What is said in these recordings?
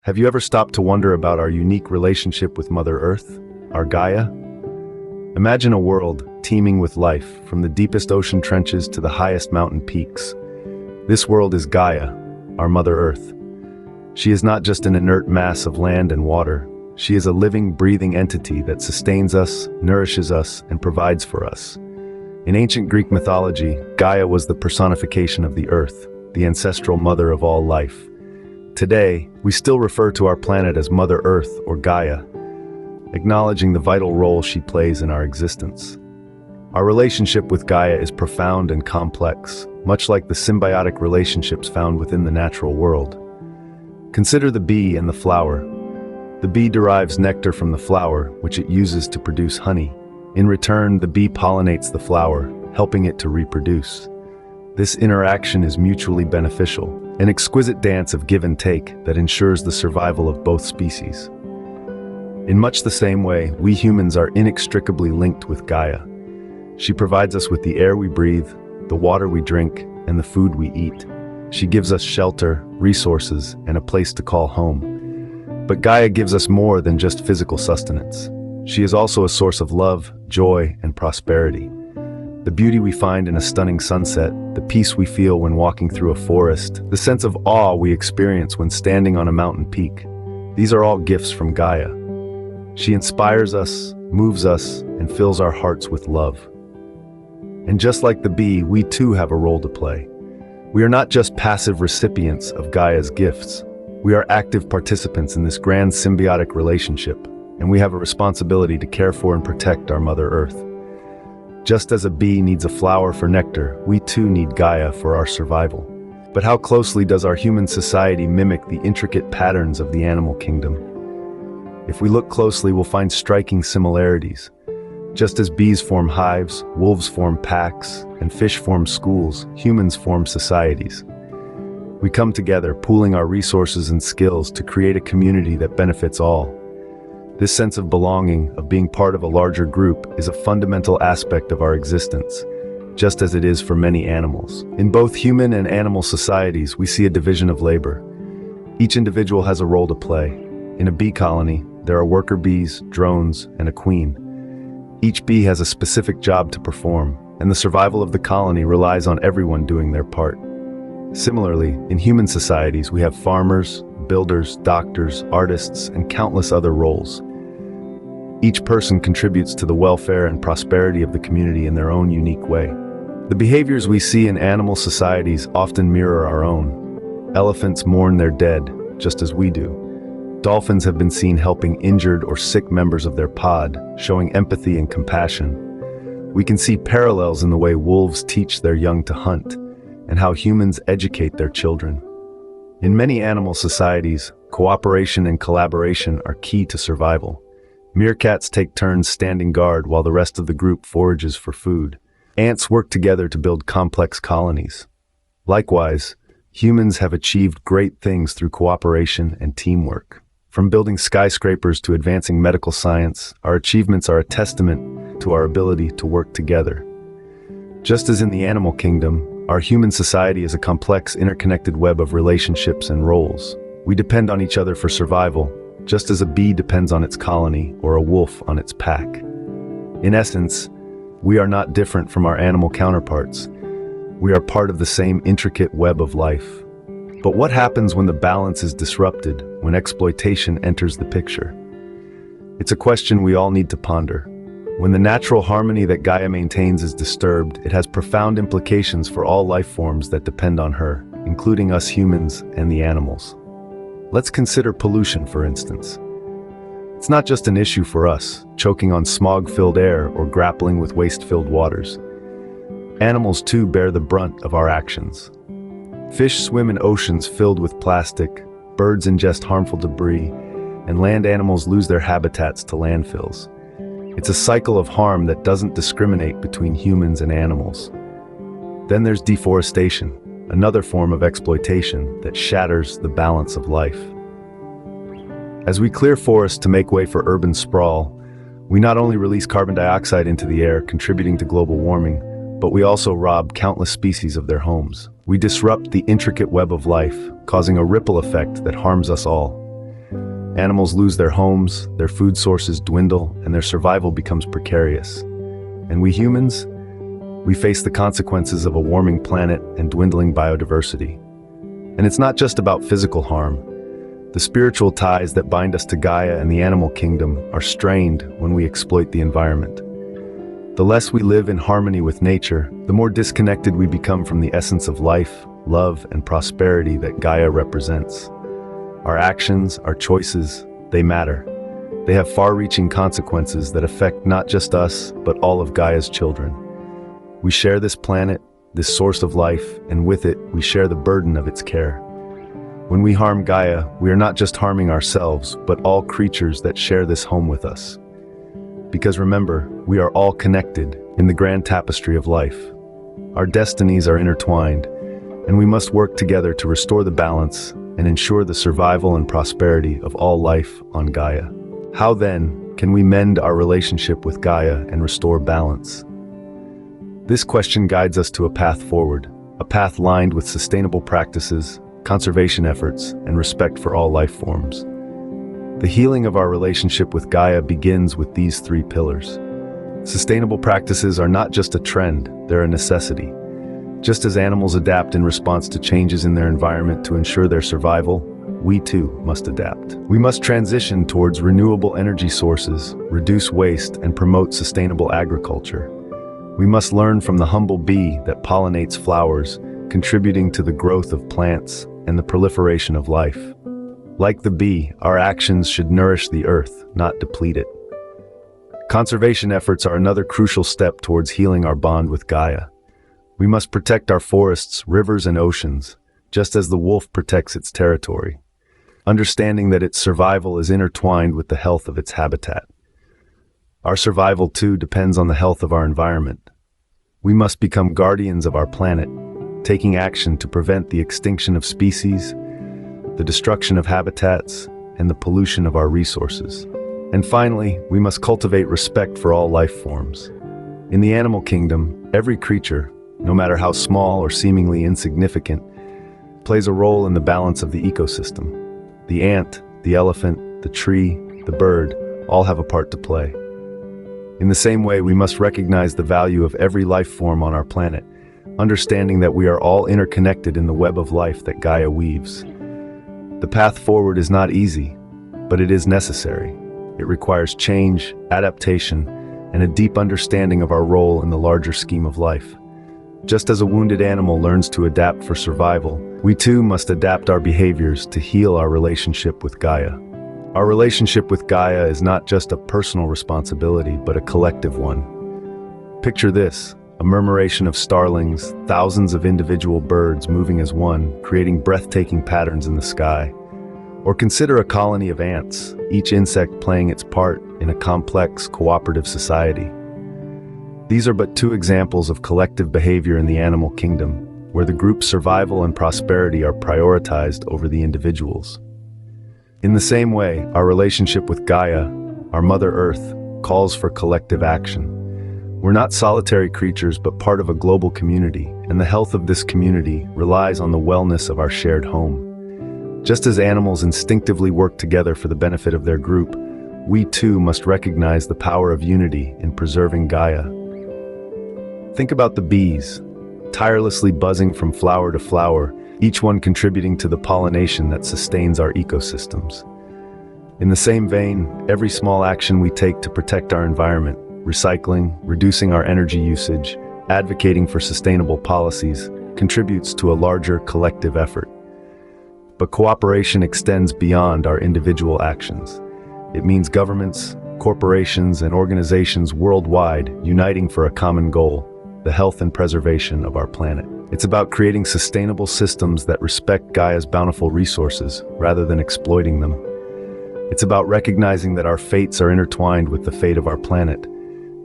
Have you ever stopped to wonder about our unique relationship with Mother Earth, our Gaia? Imagine a world teeming with life, from the deepest ocean trenches to the highest mountain peaks. This world is Gaia, our Mother Earth. She is not just an inert mass of land and water. She is a living, breathing entity that sustains us, nourishes us, and provides for us. In ancient Greek mythology, Gaia was the personification of the earth, the ancestral mother of all life. Today, we still refer to our planet as Mother Earth or Gaia, acknowledging the vital role she plays in our existence. Our relationship with Gaia is profound and complex, much like the symbiotic relationships found within the natural world. Consider the bee and the flower. The bee derives nectar from the flower, which it uses to produce honey. In return, the bee pollinates the flower, helping it to reproduce. This interaction is mutually beneficial, an exquisite dance of give and take that ensures the survival of both species. In much the same way, we humans are inextricably linked with Gaia. She provides us with the air we breathe, the water we drink, and the food we eat. She gives us shelter, resources, and a place to call home. But Gaia gives us more than just physical sustenance. She is also a source of love, joy, and prosperity. The beauty we find in a stunning sunset, the peace we feel when walking through a forest, the sense of awe we experience when standing on a mountain peak. These are all gifts from Gaia. She inspires us, moves us, and fills our hearts with love. And just like the bee, we too have a role to play. We are not just passive recipients of Gaia's gifts. We are active participants in this grand symbiotic relationship, and we have a responsibility to care for and protect our Mother Earth. Just as a bee needs a flower for nectar, we too need Gaia for our survival. But how closely does our human society mimic the intricate patterns of the animal kingdom? If we look closely, we'll find striking similarities. Just as bees form hives, wolves form packs, and fish form schools, humans form societies. We come together, pooling our resources and skills to create a community that benefits all. This sense of belonging, of being part of a larger group, is a fundamental aspect of our existence, just as it is for many animals. In both human and animal societies, we see a division of labor. Each individual has a role to play. In a bee colony, there are worker bees, drones, and a queen. Each bee has a specific job to perform, and the survival of the colony relies on everyone doing their part. Similarly, in human societies, we have farmers, builders, doctors, artists, and countless other roles. Each person contributes to the welfare and prosperity of the community in their own unique way. The behaviors we see in animal societies often mirror our own. Elephants mourn their dead, just as we do. Dolphins have been seen helping injured or sick members of their pod, showing empathy and compassion. We can see parallels in the way wolves teach their young to hunt, and how humans educate their children. In many animal societies, cooperation and collaboration are key to survival. Meerkats take turns standing guard while the rest of the group forages for food. Ants work together to build complex colonies. Likewise, humans have achieved great things through cooperation and teamwork. From building skyscrapers to advancing medical science, our achievements are a testament to our ability to work together. Just as in the animal kingdom, our human society is a complex, interconnected web of relationships and roles. We depend on each other for survival, just as a bee depends on its colony or a wolf on its pack. In essence, we are not different from our animal counterparts. We are part of the same intricate web of life. But what happens when the balance is disrupted, when exploitation enters the picture? It's a question we all need to ponder. When the natural harmony that Gaia maintains is disturbed, it has profound implications for all life forms that depend on her, including us humans and the animals. Let's consider pollution, for instance. It's not just an issue for us, choking on smog-filled air or grappling with waste-filled waters. Animals too bear the brunt of our actions. Fish swim in oceans filled with plastic, birds ingest harmful debris, and land animals lose their habitats to landfills. It's a cycle of harm that doesn't discriminate between humans and animals. Then there's deforestation, another form of exploitation that shatters the balance of life. As we clear forests to make way for urban sprawl, we not only release carbon dioxide into the air, contributing to global warming, but we also rob countless species of their homes. We disrupt the intricate web of life, causing a ripple effect that harms us all. Animals lose their homes, their food sources dwindle, and their survival becomes precarious. And we humans? We face the consequences of a warming planet and dwindling biodiversity. And it's not just about physical harm. The spiritual ties that bind us to Gaia and the animal kingdom are strained when we exploit the environment. The less we live in harmony with nature, the more disconnected we become from the essence of life, love, and prosperity that Gaia represents. Our actions, our choices, they matter. They have far-reaching consequences that affect not just us, but all of Gaia's children. We share this planet, this source of life, and with it, we share the burden of its care. When we harm Gaia, we are not just harming ourselves, but all creatures that share this home with us. Because remember, we are all connected in the grand tapestry of life. Our destinies are intertwined, and we must work together to restore the balance and ensure the survival and prosperity of all life on Gaia. How then can we mend our relationship with Gaia and restore balance? This question guides us to a path forward, a path lined with sustainable practices, conservation efforts, and respect for all life forms. The healing of our relationship with Gaia begins with these three pillars. Sustainable practices are not just a trend, they're a necessity. Just as animals adapt in response to changes in their environment to ensure their survival, we too must adapt. We must transition towards renewable energy sources, reduce waste, and promote sustainable agriculture. We must learn from the humble bee that pollinates flowers, contributing to the growth of plants and the proliferation of life. Like the bee, our actions should nourish the earth, not deplete it. Conservation efforts are another crucial step towards healing our bond with Gaia. We must protect our forests, rivers, and oceans, just as the wolf protects its territory, understanding that its survival is intertwined with the health of its habitat. Our survival, too, depends on the health of our environment. We must become guardians of our planet, taking action to prevent the extinction of species, the destruction of habitats, and the pollution of our resources. And finally, we must cultivate respect for all life forms. In the animal kingdom, every creature, no matter how small or seemingly insignificant, plays a role in the balance of the ecosystem. The ant, the elephant, the tree, the bird, all have a part to play. In the same way, we must recognize the value of every life form on our planet, understanding that we are all interconnected in the web of life that Gaia weaves. The path forward is not easy, but it is necessary. It requires change, adaptation, and a deep understanding of our role in the larger scheme of life. Just as a wounded animal learns to adapt for survival, we too must adapt our behaviors to heal our relationship with Gaia. Our relationship with Gaia is not just a personal responsibility, but a collective one. Picture this, a murmuration of starlings, thousands of individual birds moving as one, creating breathtaking patterns in the sky. Or consider a colony of ants, each insect playing its part in a complex, cooperative society. These are but two examples of collective behavior in the animal kingdom, where the group's survival and prosperity are prioritized over the individuals. In the same way, our relationship with Gaia, our Mother Earth, calls for collective action. We're not solitary creatures, but part of a global community, and the health of this community relies on the wellness of our shared home. Just as animals instinctively work together for the benefit of their group, we too must recognize the power of unity in preserving Gaia. Think about the bees, tirelessly buzzing from flower to flower, each one contributing to the pollination that sustains our ecosystems. In the same vein, every small action we take to protect our environment, recycling, reducing our energy usage, advocating for sustainable policies, contributes to a larger collective effort. But cooperation extends beyond our individual actions. It means governments, corporations, and organizations worldwide uniting for a common goal: the health and preservation of our planet. It's about creating sustainable systems that respect Gaia's bountiful resources rather than exploiting them. It's about recognizing that our fates are intertwined with the fate of our planet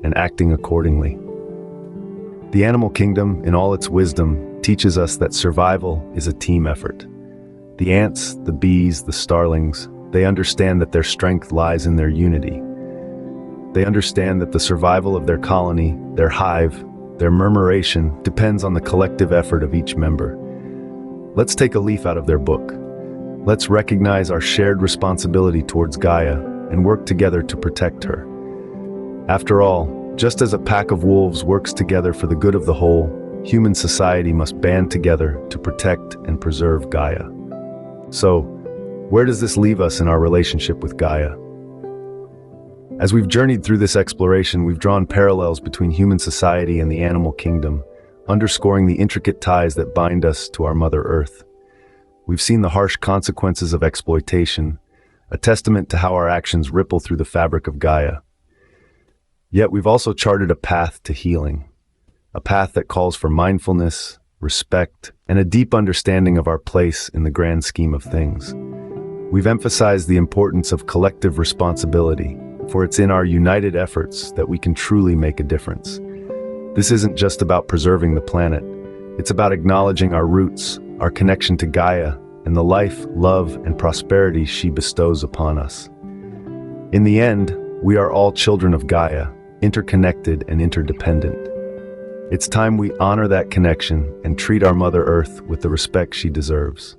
and acting accordingly. The animal kingdom, in all its wisdom, teaches us that survival is a team effort. The ants, the bees, the starlings, they understand that their strength lies in their unity. They understand that the survival of their colony, their hive, their murmuration depends on the collective effort of each member. Let's take a leaf out of their book. Let's recognize our shared responsibility towards Gaia and work together to protect her. After all, just as a pack of wolves works together for the good of the whole, human society must band together to protect and preserve Gaia. So, where does this leave us in our relationship with Gaia? As we've journeyed through this exploration, we've drawn parallels between human society and the animal kingdom, underscoring the intricate ties that bind us to our Mother Earth. We've seen the harsh consequences of exploitation, a testament to how our actions ripple through the fabric of Gaia. Yet we've also charted a path to healing, a path that calls for mindfulness, respect, and a deep understanding of our place in the grand scheme of things. We've emphasized the importance of collective responsibility, for it's in our united efforts that we can truly make a difference. This isn't just about preserving the planet. It's about acknowledging our roots, our connection to Gaia, and the life, love, and prosperity she bestows upon us. In the end, we are all children of Gaia, interconnected and interdependent. It's time we honor that connection and treat our Mother Earth with the respect she deserves.